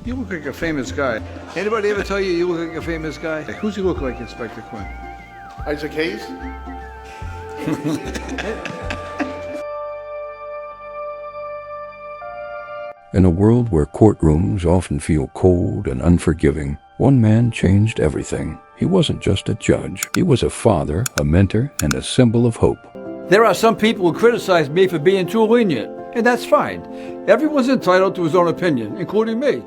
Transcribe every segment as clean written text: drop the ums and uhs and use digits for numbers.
You look like a famous guy. Anybody ever tell you you look like a famous guy? Who's he look like, Inspector Quinn? Isaac Hayes? In a world where courtrooms often feel cold and unforgiving, one man changed everything. He wasn't just a judge. He was a father, a mentor, and a symbol of hope. There are some people who criticize me for being too lenient, and that's fine. Everyone's entitled to his own opinion, including me.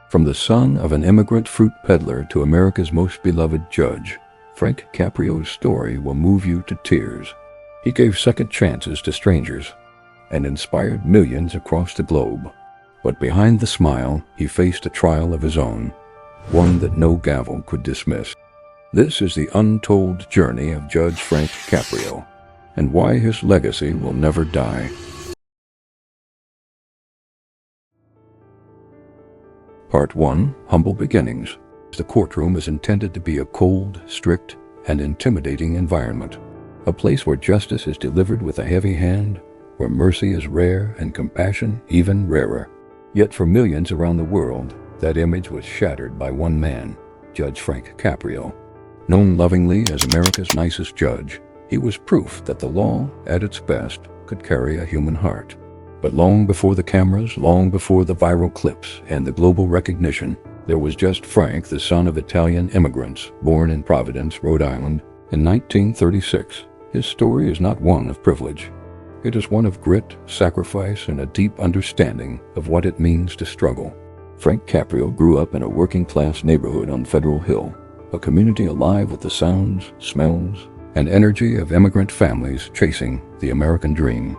From the son of an immigrant fruit peddler to America's most beloved judge, Frank Caprio's story will move you to tears. He gave second chances to strangers and inspired millions across the globe. But behind the smile, he faced a trial of his own, one that no gavel could dismiss. This is the untold journey of Judge Frank Caprio, and why his legacy will never die. Part 1. Humble Beginnings. The courtroom is intended to be a cold, strict, and intimidating environment. A place where justice is delivered with a heavy hand, where mercy is rare and compassion even rarer. Yet for millions around the world, that image was shattered by one man, Judge Frank Caprio. Known lovingly as America's nicest judge, he was proof that the law, at its best, could carry a human heart. But long before the cameras, long before the viral clips and the global recognition, there was just Frank, the son of Italian immigrants, born in Providence, Rhode Island, in 1936. His story is not one of privilege. It is one of grit, sacrifice, and a deep understanding of what it means to struggle. Frank Caprio grew up in a working-class neighborhood on Federal Hill, a community alive with the sounds, smells, and energy of immigrant families chasing the American dream.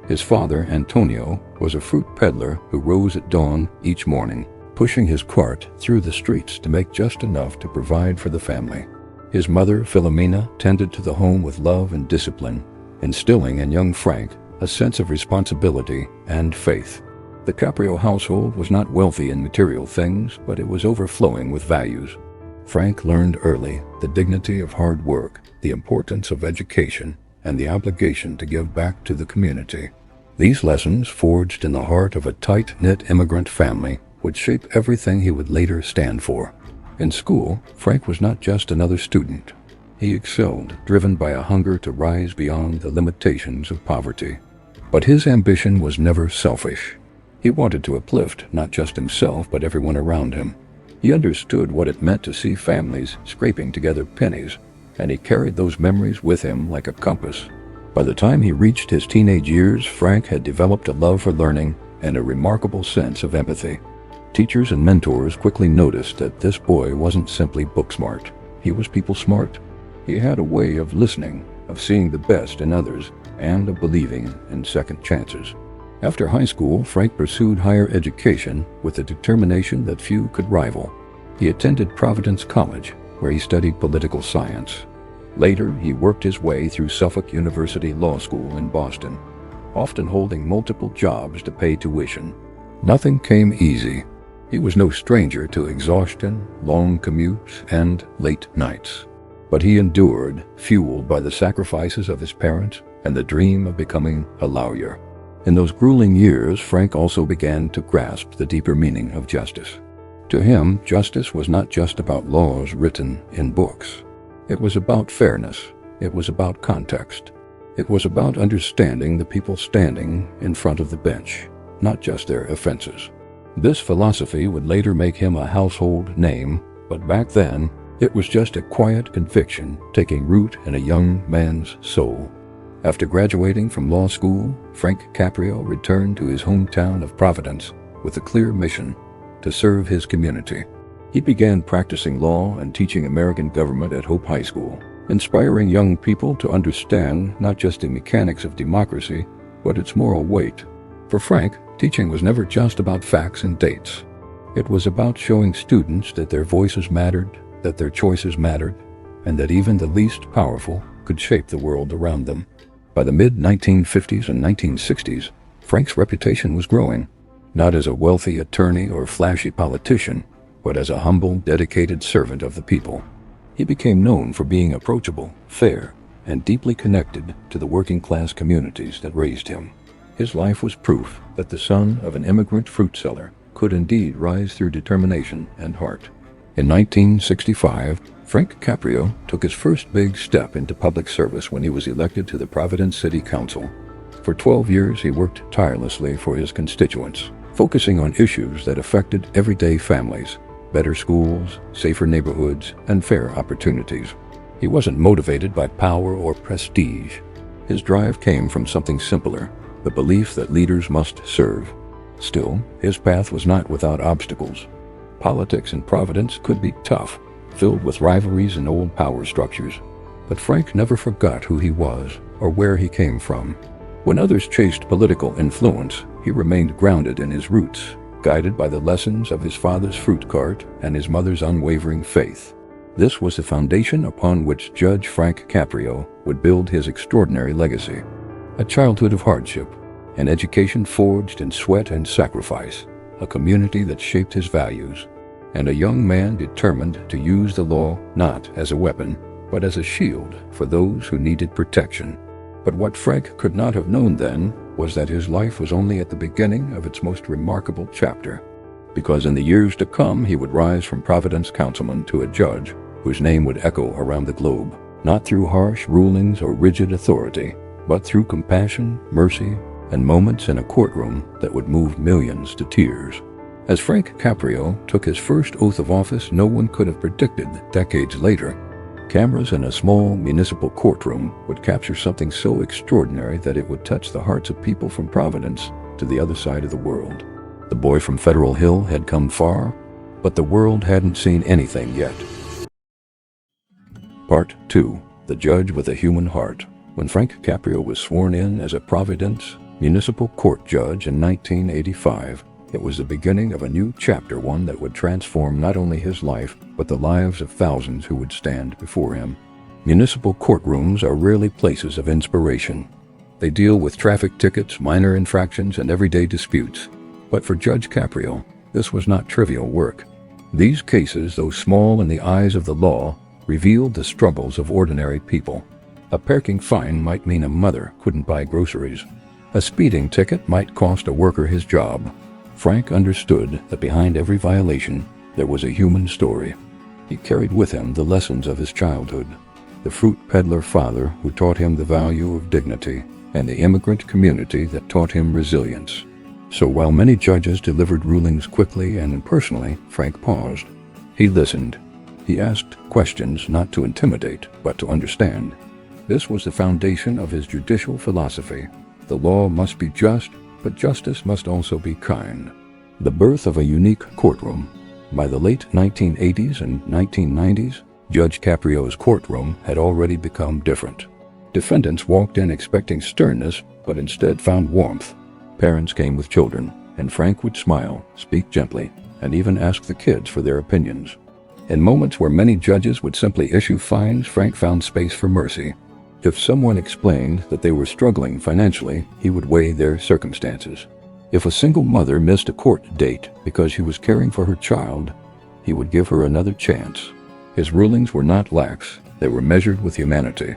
His father, Antonio, was a fruit peddler who rose at dawn each morning, pushing his cart through the streets to make just enough to provide for the family. His mother, Philomena, tended to the home with love and discipline, instilling in young Frank a sense of responsibility and faith. The Caprio household was not wealthy in material things, but it was overflowing with values. Frank learned early the dignity of hard work, the importance of education, and the obligation to give back to the community. These lessons, forged in the heart of a tight-knit immigrant family, would shape everything he would later stand for. In school, Frank was not just another student. He excelled, driven by a hunger to rise beyond the limitations of poverty. But his ambition was never selfish. He wanted to uplift not just himself, but everyone around him. He understood what it meant to see families scraping together pennies, and he carried those memories with him like a compass. By the time he reached his teenage years, Frank had developed a love for learning and a remarkable sense of empathy. Teachers and mentors quickly noticed that this boy wasn't simply book smart. He was people smart. He had a way of listening, of seeing the best in others, and of believing in second chances. After high school, Frank pursued higher education with a determination that few could rival. He attended Providence College, where he studied political science. Later, he worked his way through Suffolk University Law School in Boston, often holding multiple jobs to pay tuition. Nothing came easy. He was no stranger to exhaustion, long commutes, and late nights. But he endured, fueled by the sacrifices of his parents and the dream of becoming a lawyer. In those grueling years, Frank also began to grasp the deeper meaning of justice. To him, justice was not just about laws written in books. It was about fairness. It was about context. It was about understanding the people standing in front of the bench, not just their offenses. This philosophy would later make him a household name, but back then, it was just a quiet conviction taking root in a young man's soul. After graduating from law school, Frank Caprio returned to his hometown of Providence with a clear mission to serve his community. He began practicing law and teaching American government at Hope High School, inspiring young people to understand not just the mechanics of democracy, but its moral weight. For Frank, teaching was never just about facts and dates. It was about showing students that their voices mattered, that their choices mattered, and that even the least powerful could shape the world around them. By the mid-1950s and 1960s, Frank's reputation was growing, not as a wealthy attorney or flashy politician, but as a humble, dedicated servant of the people. He became known for being approachable, fair, and deeply connected to the working-class communities that raised him. His life was proof that the son of an immigrant fruit seller could indeed rise through determination and heart. In 1965, Frank Caprio took his first big step into public service when he was elected to the Providence City Council. For 12 years, he worked tirelessly for his constituents, focusing on issues that affected everyday families: better schools, safer neighborhoods, and fair opportunities. He wasn't motivated by power or prestige. His drive came from something simpler: the belief that leaders must serve. Still, his path was not without obstacles. Politics in Providence could be tough, filled with rivalries and old power structures. But Frank never forgot who he was or where he came from. When others chased political influence, he remained grounded in his roots, guided by the lessons of his father's fruit cart and his mother's unwavering faith. This was the foundation upon which Judge Frank Caprio would build his extraordinary legacy. A childhood of hardship, an education forged in sweat and sacrifice, a community that shaped his values, and a young man determined to use the law not as a weapon, but as a shield for those who needed protection. But what Frank could not have known then was that his life was only at the beginning of its most remarkable chapter, because in the years to come he would rise from Providence councilman to a judge whose name would echo around the globe, not through harsh rulings or rigid authority, but through compassion, mercy, and moments in a courtroom that would move millions to tears. As Frank Caprio took his first oath of office, no one could have predicted that decades later, cameras in a small municipal courtroom would capture something so extraordinary that it would touch the hearts of people from Providence to the other side of the world. The boy from Federal Hill had come far, but the world hadn't seen anything yet. Part 2. The Judge with a Human Heart. When Frank Caprio was sworn in as a Providence municipal court judge in 1985, it was the beginning of a new chapter, one that would transform not only his life, but the lives of thousands who would stand before him. Municipal courtrooms are rarely places of inspiration. They deal with traffic tickets, minor infractions, and everyday disputes. But for Judge Caprio, this was not trivial work. These cases, though small in the eyes of the law, revealed the struggles of ordinary people. A parking fine might mean a mother couldn't buy groceries. A speeding ticket might cost a worker his job. Frank understood that behind every violation, there was a human story. He carried with him the lessons of his childhood, the fruit peddler father who taught him the value of dignity, and the immigrant community that taught him resilience. So while many judges delivered rulings quickly and impersonally, Frank paused. He listened. He asked questions not to intimidate, but to understand. This was the foundation of his judicial philosophy. The law must be just, but justice must also be kind. The birth of a unique courtroom. By the late 1980s and 1990s, Judge Caprio's courtroom had already become different. Defendants walked in expecting sternness, but instead found warmth. Parents came with children, and Frank would smile, speak gently, and even ask the kids for their opinions. In moments where many judges would simply issue fines, Frank found space for mercy. If someone explained that they were struggling financially, he would weigh their circumstances. If a single mother missed a court date because she was caring for her child, he would give her another chance. His rulings were not lax, they were measured with humanity.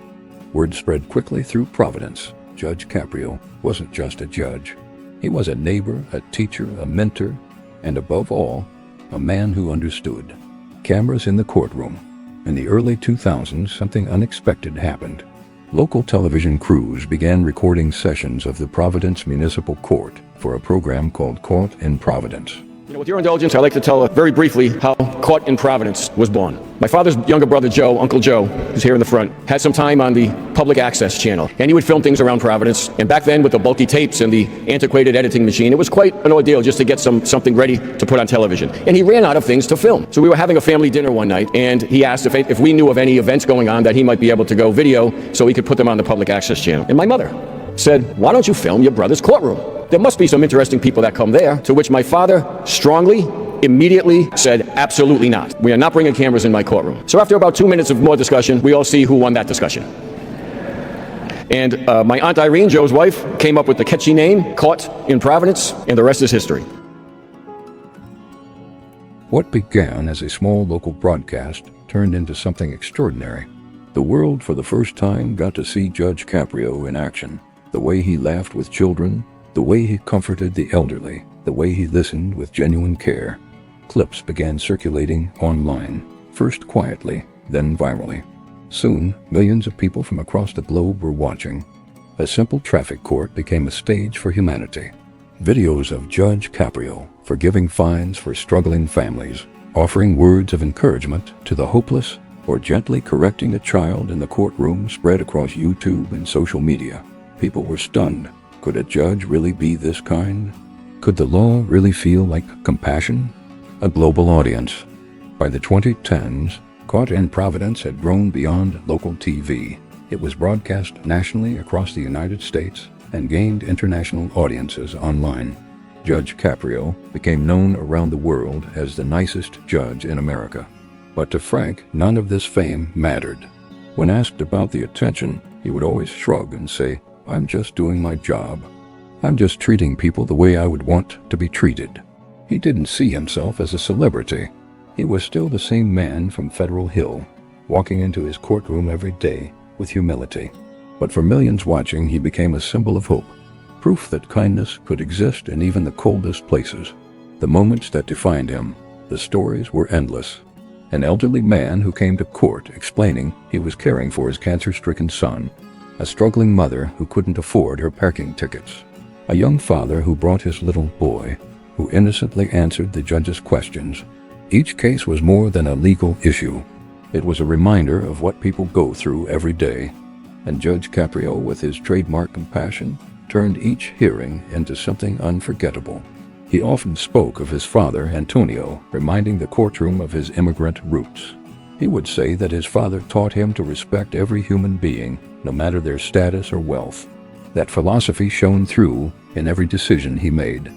Word spread quickly through Providence. Judge Caprio wasn't just a judge. He was a neighbor, a teacher, a mentor, and above all, a man who understood. Cameras in the courtroom. In the early 2000s, something unexpected happened. Local television crews began recording sessions of the Providence Municipal Court for a program called Caught in Providence. With your indulgence, I'd like to tell very briefly how Caught in Providence was born. My father's younger brother, Joe, Uncle Joe, who's here in the front, had some time on the public access channel, and he would film things around Providence. And back then, with the bulky tapes and the antiquated editing machine, it was quite an ordeal just to get something ready to put on television. And he ran out of things to film. So we were having a family dinner one night, and he asked if we knew of any events going on that he might be able to go video so he could put them on the public access channel. And my mother said, "Why don't you film your brother's courtroom? There must be some interesting people that come there." To which my father strongly, immediately said, "Absolutely not. We are not bringing cameras in my courtroom." So after about 2 minutes of more discussion, we all see who won that discussion. And my Aunt Irene, Joe's wife, came up with the catchy name, Caught in Providence, and the rest is history. What began as a small local broadcast turned into something extraordinary. The world for the first time got to see Judge Caprio in action. The way he laughed with children, The way he comforted the elderly, the way he listened with genuine care. Clips began circulating online, first quietly, then virally. Soon, millions of people from across the globe were watching. A simple traffic court became a stage for humanity. Videos of Judge Caprio forgiving fines for struggling families, offering words of encouragement to the hopeless, or gently correcting a child in the courtroom spread across YouTube and social media. People were stunned. Could a judge really be this kind? Could the law really feel like compassion? A global audience. By the 2010s, Caught in Providence had grown beyond local TV. It was broadcast nationally across the United States and gained international audiences online. Judge Caprio became known around the world as the nicest judge in America. But to Frank, none of this fame mattered. When asked about the attention, he would always shrug and say, "I'm just doing my job. I'm just treating people the way I would want to be treated." He didn't see himself as a celebrity. He was still the same man from Federal Hill, walking into his courtroom every day with humility. But for millions watching, he became a symbol of hope, proof that kindness could exist in even the coldest places. The moments that defined him, the stories were endless. An elderly man who came to court explaining he was caring for his cancer-stricken son, a struggling mother who couldn't afford her parking tickets, a young father who brought his little boy, who innocently answered the judge's questions. Each case was more than a legal issue. It was a reminder of what people go through every day. And Judge Caprio, with his trademark compassion, turned each hearing into something unforgettable. He often spoke of his father, Antonio, reminding the courtroom of his immigrant roots. He would say that his father taught him to respect every human being, no matter their status or wealth. That philosophy shone through in every decision he made.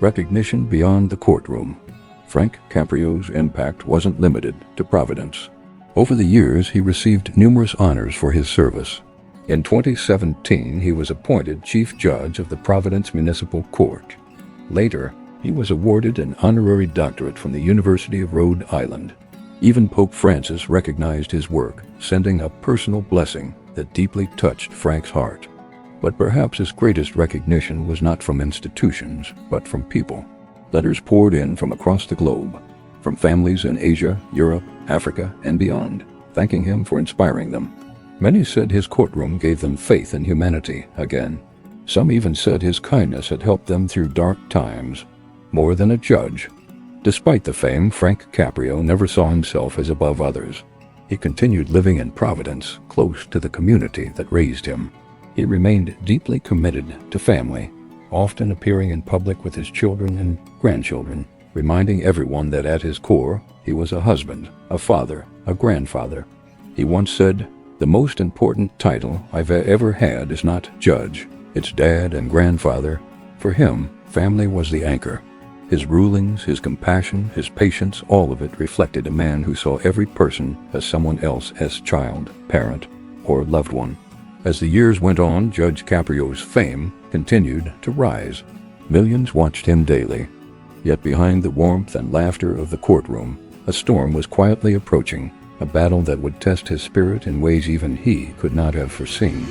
Recognition beyond the courtroom. Frank Caprio's impact wasn't limited to Providence. Over the years, he received numerous honors for his service. In 2017, he was appointed Chief Judge of the Providence Municipal Court. Later, he was awarded an honorary doctorate from the University of Rhode Island. Even Pope Francis recognized his work, sending a personal blessing that deeply touched Frank's heart. But perhaps his greatest recognition was not from institutions, but from people. Letters poured in from across the globe, from families in Asia, Europe, Africa, and beyond, thanking him for inspiring them. Many said his courtroom gave them faith in humanity again. Some even said his kindness had helped them through dark times. More than a judge. Despite the fame, Frank Caprio never saw himself as above others. He continued living in Providence, close to the community that raised him. He remained deeply committed to family, often appearing in public with his children and grandchildren, reminding everyone that at his core, he was a husband, a father, a grandfather. He once said, "The most important title I've ever had is not judge. It's dad and grandfather." For him, family was the anchor. His rulings, his compassion, his patience, all of it reflected a man who saw every person as someone else, as child, parent, or loved one. As the years went on, Judge Caprio's fame continued to rise. Millions watched him daily. Yet behind the warmth and laughter of the courtroom, a storm was quietly approaching, a battle that would test his spirit in ways even he could not have foreseen.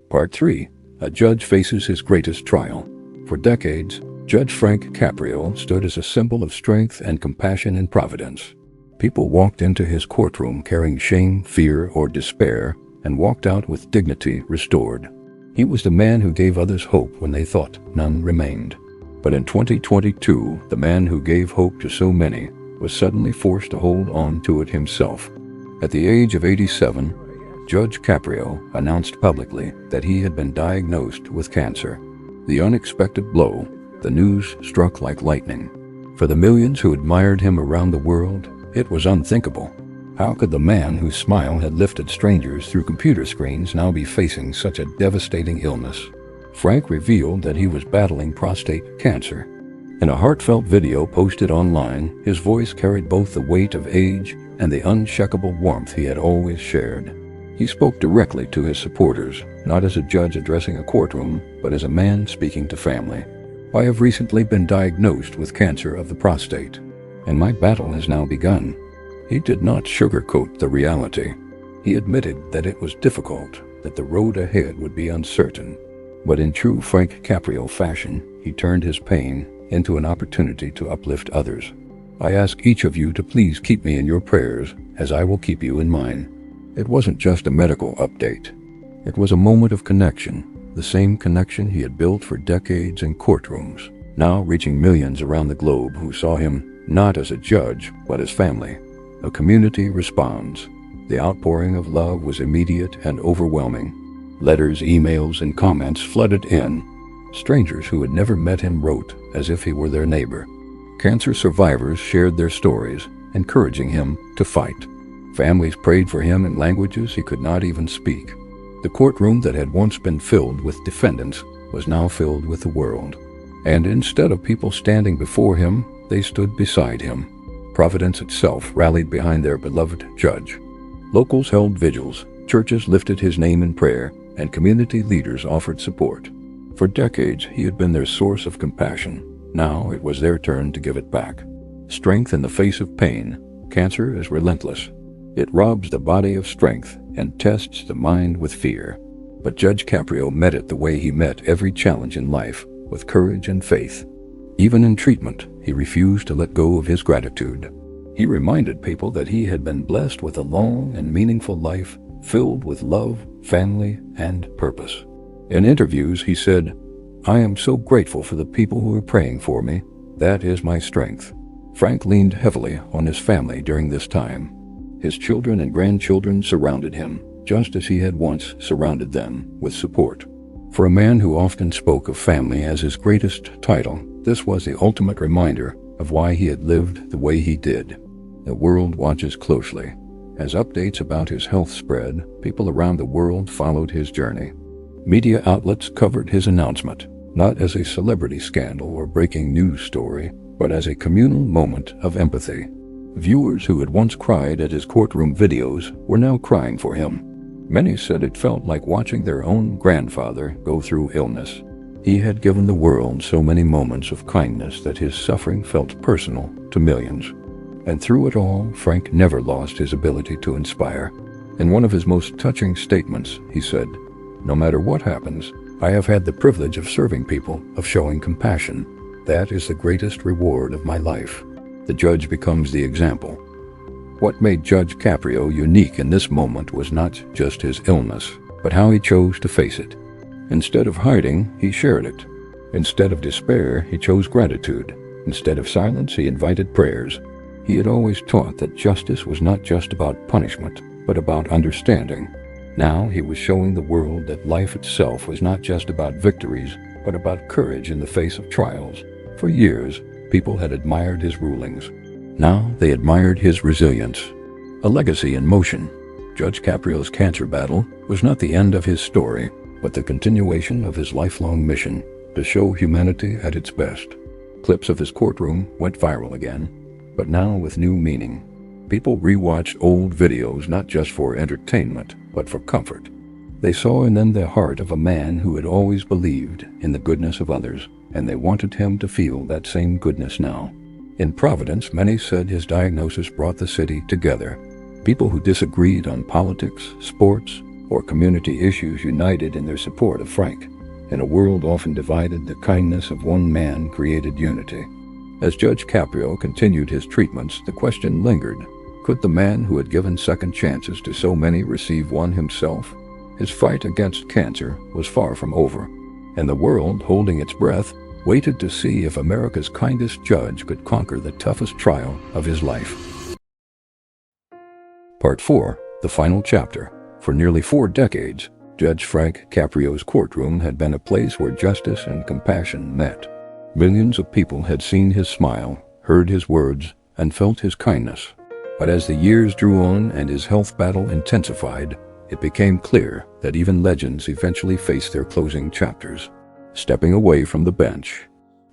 Part 3. A judge faces his greatest trial. For decades, Judge Frank Caprio stood as a symbol of strength and compassion in Providence. People walked into his courtroom carrying shame, fear, or despair, and walked out with dignity restored. He was the man who gave others hope when they thought none remained. But in 2022, the man who gave hope to so many was suddenly forced to hold on to it himself. At the age of 87, Judge Caprio announced publicly that he had been diagnosed with cancer. The unexpected blow, the news struck like lightning. For the millions who admired him around the world, it was unthinkable. How could the man whose smile had lifted strangers through computer screens now be facing such a devastating illness? Frank revealed that he was battling prostate cancer. In a heartfelt video posted online, his voice carried both the weight of age and the unshakable warmth he had always shared. He spoke directly to his supporters, not as a judge addressing a courtroom, but as a man speaking to family. "I have recently been diagnosed with cancer of the prostate, and my battle has now begun." He did not sugarcoat the reality. He admitted that it was difficult, that the road ahead would be uncertain. But in true Frank Caprio fashion, he turned his pain into an opportunity to uplift others. I ask each of you to please keep me in your prayers, as I will keep you in mine. It wasn't just a medical update. It was a moment of connection, the same connection he had built for decades in courtrooms, now reaching millions around the globe who saw him not as a judge, but as family. A community responds. The outpouring of love was immediate and overwhelming. Letters, emails, and comments flooded in. Strangers who had never met him wrote as if he were their neighbor. Cancer survivors shared their stories, encouraging him to fight. Families prayed for him in languages he could not even speak. The courtroom that had once been filled with defendants was now filled with the world. And instead of people standing before him, they stood beside him. Providence itself rallied behind their beloved judge. Locals held vigils, churches lifted his name in prayer, and community leaders offered support. For decades, he had been their source of compassion. Now it was their turn to give it back. Strength in the face of pain. Cancer is relentless. It robs the body of strength and tests the mind with fear. But Judge Caprio met it the way he met every challenge in life, with courage and faith. Even in treatment, he refused to let go of his gratitude. He reminded people that he had been blessed with a long and meaningful life filled with love, family, and purpose. In interviews, he said, "I am so grateful for the people who are praying for me. That is my strength." Frank leaned heavily on his family during this time. His children and grandchildren surrounded him, just as he had once surrounded them with support. For a man who often spoke of family as his greatest title, this was the ultimate reminder of why he had lived the way he did. The world watches closely. As updates about his health spread, people around the world followed his journey. Media outlets covered his announcement, not as a celebrity scandal or breaking news story, but as a communal moment of empathy. Viewers who had once cried at his courtroom videos were now crying for him. Many said it felt like watching their own grandfather go through illness. He had given the world so many moments of kindness that his suffering felt personal to millions. And through it all, Frank never lost his ability to inspire. In one of his most touching statements, he said, "No matter what happens, I have had the privilege of serving people, of showing compassion. That is the greatest reward of my life." The judge becomes the example. What made Judge Caprio unique in this moment was not just his illness, but how he chose to face it. Instead of hiding, he shared it. Instead of despair, he chose gratitude. Instead of silence, he invited prayers. He had always taught that justice was not just about punishment, but about understanding. Now he was showing the world that life itself was not just about victories, but about courage in the face of trials. For years, people had admired his rulings. Now they admired his resilience. A legacy in motion. Judge Caprio's cancer battle was not the end of his story, but the continuation of his lifelong mission to show humanity at its best. Clips of his courtroom went viral again, but now with new meaning. People rewatched old videos not just for entertainment, but for comfort. They saw in them the heart of a man who had always believed in the goodness of others, and they wanted him to feel that same goodness now. In Providence, many said his diagnosis brought the city together. People who disagreed on politics, sports, or community issues united in their support of Frank. In a world often divided, the kindness of one man created unity. As Judge Caprio continued his treatments, the question lingered. Could the man who had given second chances to so many receive one himself? His fight against cancer was far from over, and the world, holding its breath, waited to see if America's kindest judge could conquer the toughest trial of his life. Part 4, the final chapter. For nearly 4 decades, Judge Frank Caprio's courtroom had been a place where justice and compassion met. Millions of people had seen his smile, heard his words, and felt his kindness. But as the years drew on and his health battle intensified, it became clear that even legends eventually faced their closing chapters. Stepping away from the bench.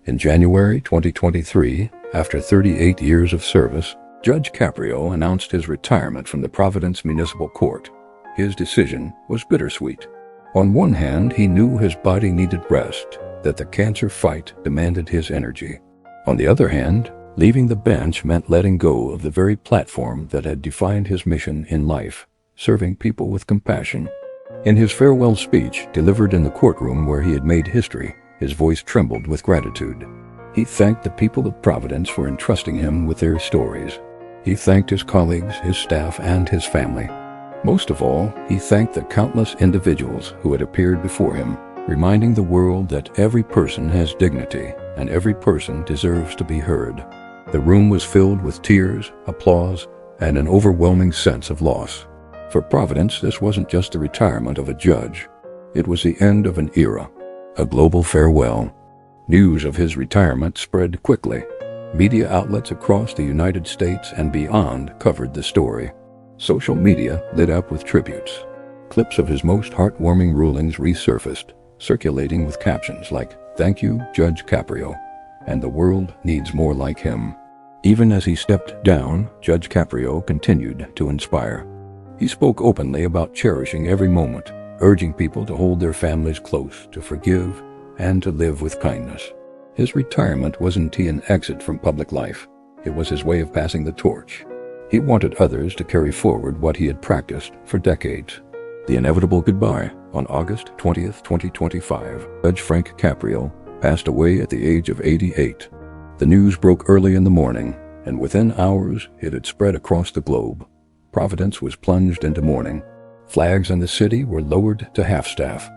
In January 2023, after 38 years of service, Judge Caprio announced his retirement from the Providence Municipal Court. His decision was bittersweet. On one hand, he knew his body needed rest, that the cancer fight demanded his energy. On the other hand, leaving the bench meant letting go of the very platform that had defined his mission in life, serving people with compassion. In his farewell speech, delivered in the courtroom where he had made history, his voice trembled with gratitude. He thanked the people of Providence for entrusting him with their stories. He thanked his colleagues, his staff, and his family. Most of all, he thanked the countless individuals who had appeared before him, reminding the world that every person has dignity and every person deserves to be heard. The room was filled with tears, applause, and an overwhelming sense of loss. For Providence, this wasn't just the retirement of a judge. It was the end of an era, a global farewell. News of his retirement spread quickly. Media outlets across the United States and beyond covered the story. Social media lit up with tributes. Clips of his most heartwarming rulings resurfaced, circulating with captions like, "Thank you, Judge Caprio," and "The world needs more like him." Even as he stepped down, Judge Caprio continued to inspire. He spoke openly about cherishing every moment, urging people to hold their families close, to forgive, and to live with kindness. His retirement wasn't an exit from public life. It was his way of passing the torch. He wanted others to carry forward what he had practiced for decades. The inevitable goodbye. On August 20th, 2025, Judge Frank Caprio passed away at the age of 88. The news broke early in the morning, and within hours it had spread across the globe. Providence was plunged into mourning. Flags in the city were lowered to half-staff.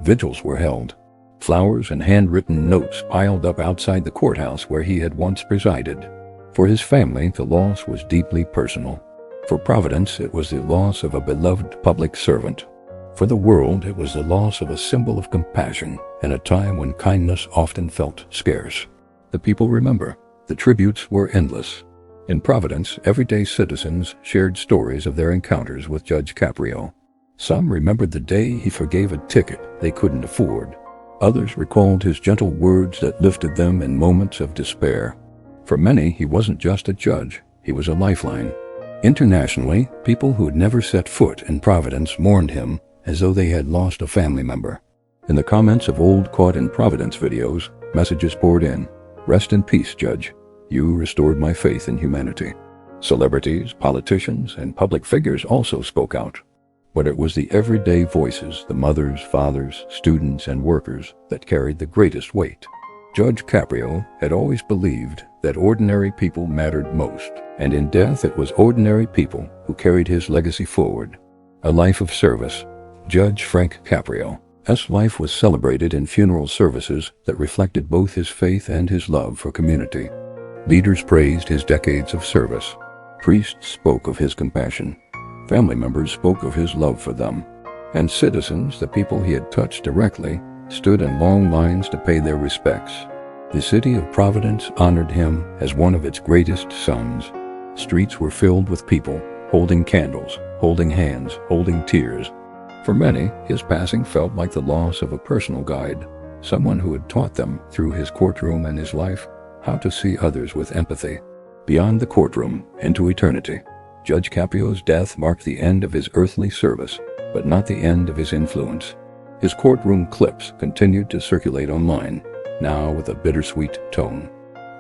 Vigils were held. Flowers and handwritten notes piled up outside the courthouse where he had once presided. For his family, the loss was deeply personal. For Providence, it was the loss of a beloved public servant. For the world, it was the loss of a symbol of compassion in a time when kindness often felt scarce. The people remember. The tributes were endless. In Providence, everyday citizens shared stories of their encounters with Judge Caprio. Some remembered the day he forgave a ticket they couldn't afford. Others recalled his gentle words that lifted them in moments of despair. For many, he wasn't just a judge, he was a lifeline. Internationally, people who had never set foot in Providence mourned him as though they had lost a family member. In the comments of old Caught in Providence videos, messages poured in. "Rest in peace, Judge. You restored my faith in humanity." Celebrities, politicians, and public figures also spoke out. But it was the everyday voices, the mothers, fathers, students, and workers, that carried the greatest weight. Judge Caprio had always believed that ordinary people mattered most, and in death it was ordinary people who carried his legacy forward. A life of service. Judge Frank Caprio's life was celebrated in funeral services that reflected both his faith and his love for community. Leaders praised his decades of service. Priests spoke of his compassion. Family members spoke of his love for them. And citizens, the people he had touched directly, stood in long lines to pay their respects. The city of Providence honored him as one of its greatest sons. Streets were filled with people, holding candles, holding hands, holding tears. For many, his passing felt like the loss of a personal guide, someone who had taught them, through his courtroom and his life, how to see others with empathy. Beyond the courtroom, into eternity, Judge Caprio's death marked the end of his earthly service, but not the end of his influence. His courtroom clips continued to circulate online, now with a bittersweet tone.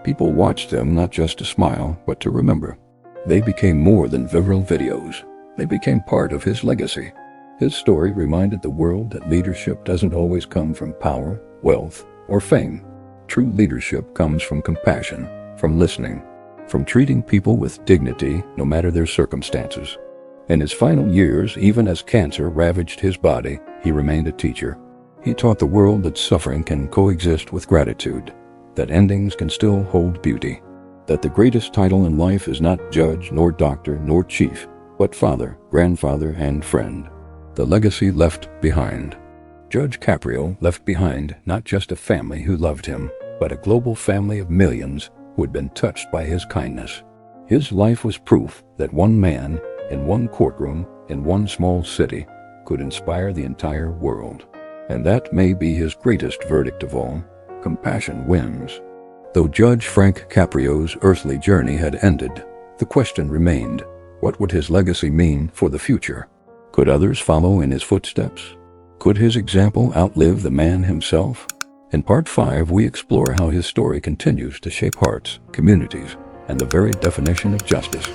People watched them not just to smile, but to remember. They became more than viral videos. They became part of his legacy. His story reminded the world that leadership doesn't always come from power, wealth, or fame. True leadership comes from compassion, from listening, from treating people with dignity no matter their circumstances. In his final years, even as cancer ravaged his body, he remained a teacher. He taught the world that suffering can coexist with gratitude, that endings can still hold beauty, that the greatest title in life is not judge, nor doctor, nor chief, but father, grandfather, and friend. The legacy left behind. Judge Caprio left behind not just a family who loved him, but a global family of millions who had been touched by his kindness. His life was proof that one man, in one courtroom, in one small city, could inspire the entire world. And that may be his greatest verdict of all. Compassion wins. Though Judge Frank Caprio's earthly journey had ended, the question remained, what would his legacy mean for the future? Could others follow in his footsteps? Could his example outlive the man himself? In Part 5, we explore how his story continues to shape hearts, communities, and the very definition of justice.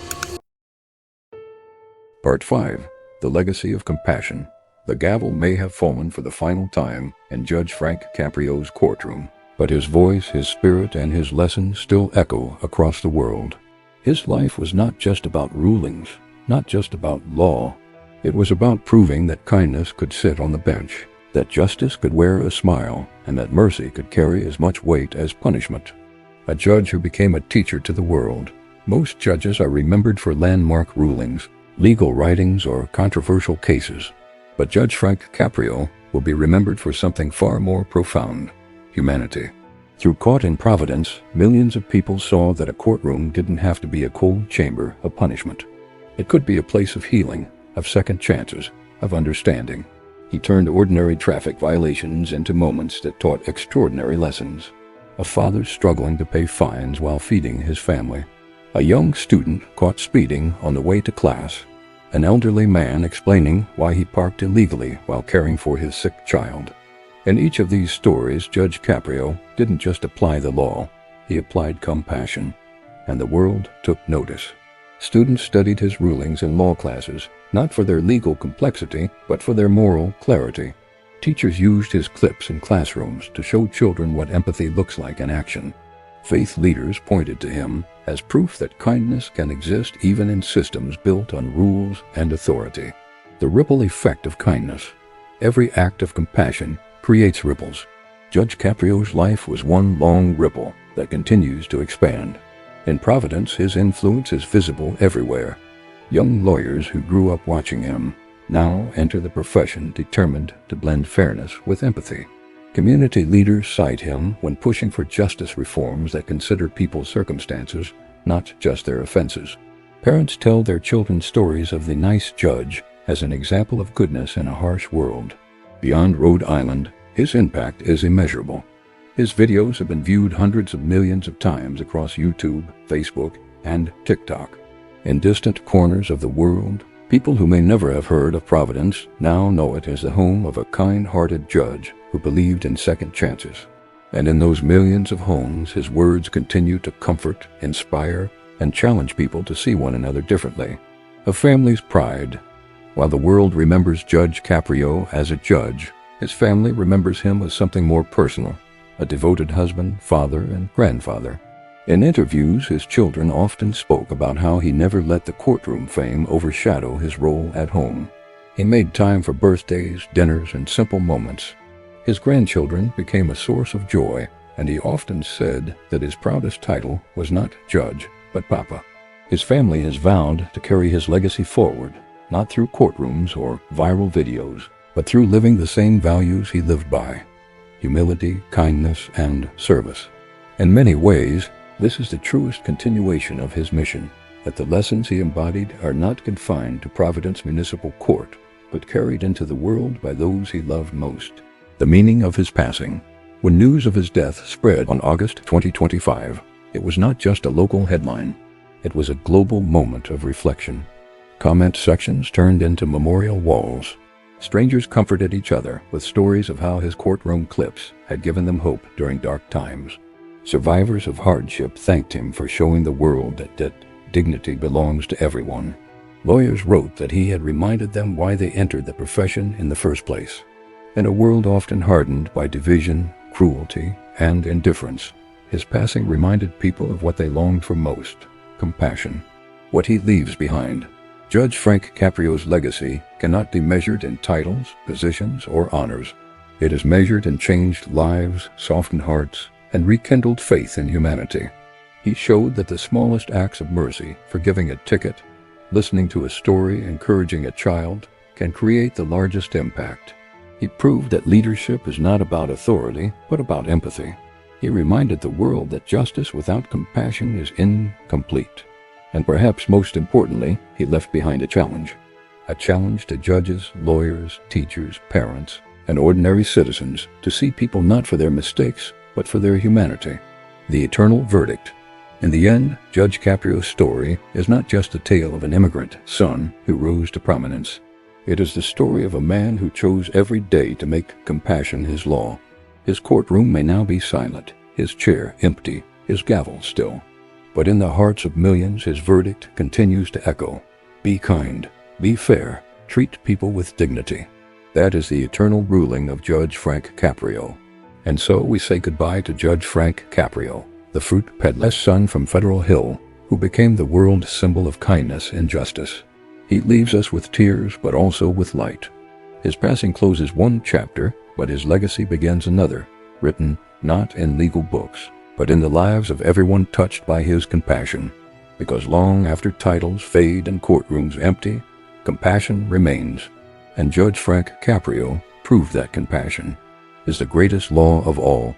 Part 5. The Legacy of Compassion. The gavel may have fallen for the final time in Judge Frank Caprio's courtroom, but his voice, his spirit, and his lessons still echo across the world. His life was not just about rulings, not just about law. It was about proving that kindness could sit on the bench, that justice could wear a smile, and that mercy could carry as much weight as punishment. A judge who became a teacher to the world. Most judges are remembered for landmark rulings, legal writings, or controversial cases. But Judge Frank Caprio will be remembered for something far more profound: humanity. Through Caught in Providence, millions of people saw that a courtroom didn't have to be a cold chamber of punishment. It could be a place of healing, of second chances, of understanding. He turned ordinary traffic violations into moments that taught extraordinary lessons. A father struggling to pay fines while feeding his family. A young student caught speeding on the way to class. An elderly man explaining why he parked illegally while caring for his sick child. In each of these stories, Judge Caprio didn't just apply the law, he applied compassion, and the world took notice. Students studied his rulings in law classes, not for their legal complexity, but for their moral clarity. Teachers used his clips in classrooms to show children what empathy looks like in action. Faith leaders pointed to him as proof that kindness can exist even in systems built on rules and authority. The ripple effect of kindness. Every act of compassion creates ripples. Judge Caprio's life was one long ripple that continues to expand. In Providence, his influence is visible everywhere. Young lawyers who grew up watching him now enter the profession determined to blend fairness with empathy. Community leaders cite him when pushing for justice reforms that consider people's circumstances, not just their offenses. Parents tell their children stories of the nice judge as an example of goodness in a harsh world. Beyond Rhode Island, his impact is immeasurable. His videos have been viewed hundreds of millions of times across YouTube, Facebook, and TikTok. In distant corners of the world, people who may never have heard of Providence now know it as the home of a kind-hearted judge who believed in second chances. And in those millions of homes, his words continue to comfort, inspire, and challenge people to see one another differently. A family's pride. While the world remembers Judge Caprio as a judge, his family remembers him as something more personal, a devoted husband, father, and grandfather. In interviews, his children often spoke about how he never let the courtroom fame overshadow his role at home. He made time for birthdays, dinners, and simple moments. His grandchildren became a source of joy, and he often said that his proudest title was not judge, but Papa. His family has vowed to carry his legacy forward, not through courtrooms or viral videos, but through living the same values he lived by: humility, kindness, and service. In many ways, this is the truest continuation of his mission, that the lessons he embodied are not confined to Providence Municipal Court, but carried into the world by those he loved most. The meaning of his passing. When news of his death spread on August 2025, it was not just a local headline. It was a global moment of reflection. Comment sections turned into memorial walls. Strangers comforted each other with stories of how his courtroom clips had given them hope during dark times. Survivors of hardship thanked him for showing the world that dignity belongs to everyone. Lawyers wrote that he had reminded them why they entered the profession in the first place. In a world often hardened by division, cruelty, and indifference, his passing reminded people of what they longed for most: compassion. What he leaves behind. Judge Frank Caprio's legacy cannot be measured in titles, positions, or honors. It is measured in changed lives, softened hearts, and rekindled faith in humanity. He showed that the smallest acts of mercy, forgiving a ticket, listening to a story, encouraging a child, can create the largest impact. He proved that leadership is not about authority, but about empathy. He reminded the world that justice without compassion is incomplete. And perhaps most importantly, he left behind a challenge to judges, lawyers, teachers, parents, and ordinary citizens to see people not for their mistakes, but for their humanity. The eternal verdict. In the end, Judge Caprio's story is not just the tale of an immigrant son who rose to prominence. It is the story of a man who chose every day to make compassion his law. His courtroom may now be silent, his chair empty, his gavel still. But in the hearts of millions, his verdict continues to echo. Be kind, be fair, treat people with dignity. That is the eternal ruling of Judge Frank Caprio. And so we say goodbye to Judge Frank Caprio, the fruit peddler's son from Federal Hill, who became the world symbol of kindness and justice. He leaves us with tears, but also with light. His passing closes one chapter, but his legacy begins another, written not in legal books, but in the lives of everyone touched by his compassion. Because long after titles fade and courtrooms empty, compassion remains. And Judge Frank Caprio proved that compassion is the greatest law of all